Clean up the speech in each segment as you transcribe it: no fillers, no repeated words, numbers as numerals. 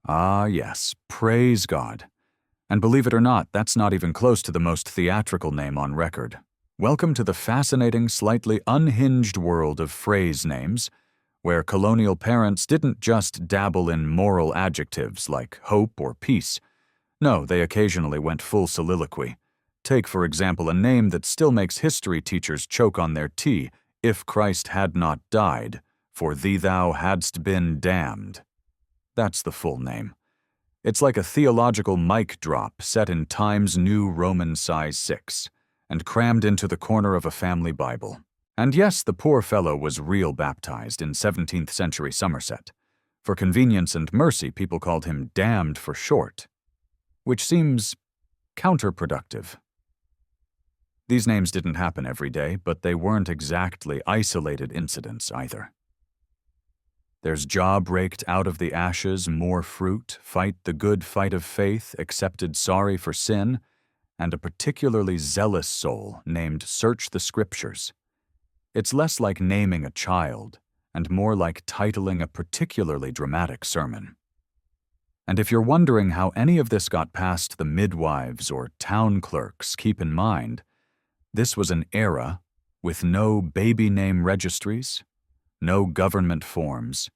Ah, yes, praise God. And believe it or not, that's not even close to the most theatrical name on record. Welcome to the fascinating, slightly unhinged world of phrase names, where colonial parents didn't just dabble in moral adjectives like hope or peace. No, they occasionally went full soliloquy. Take, for example, a name that still makes history teachers choke on their tea, "If Christ had not died, for thee thou hadst been damned." That's the full name. It's like a theological mic drop set in Times New Roman size 6 and crammed into the corner of a family Bible. And yes, the poor fellow was real baptized in 17th century Somerset. For convenience and mercy, people called him Damned for short, which seems counterproductive. These names didn't happen every day, but they weren't exactly isolated incidents either. There's job raked out of the ashes, more fruit, fight the good fight of faith, accepted sorry for sin, and a particularly zealous soul named Search the Scriptures. It's less like naming a child, and more like titling a particularly dramatic sermon. And if you're wondering how any of this got past the midwives or town clerks, keep in mind, this was an era with no baby name registries, no government forms,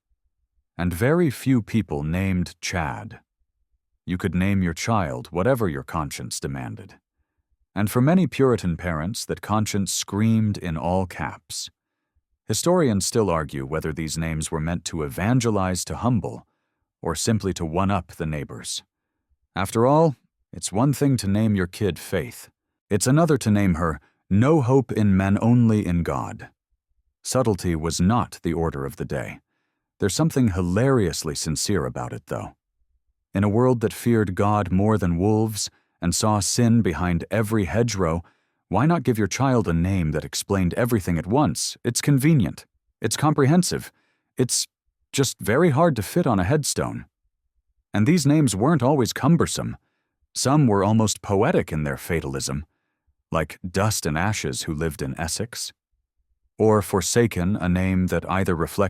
and very few people named Chad. You could name your child whatever your conscience demanded. And for many Puritan parents, that conscience screamed in all caps. Historians still argue whether these names were meant to evangelize to humble, or simply to one-up the neighbors. After all, it's one thing to name your kid Faith. It's another to name her No Hope in Men Only in God. Subtlety was not the order of the day. There's something hilariously sincere about it, though. In a world that feared God more than wolves and saw sin behind every hedgerow, why not give your child a name that explained everything at once? It's convenient. It's comprehensive. It's just very hard to fit on a headstone. And these names weren't always cumbersome. Some were almost poetic in their fatalism, like Dust and Ashes, who lived in Essex. Or Forsaken, a name that either reflected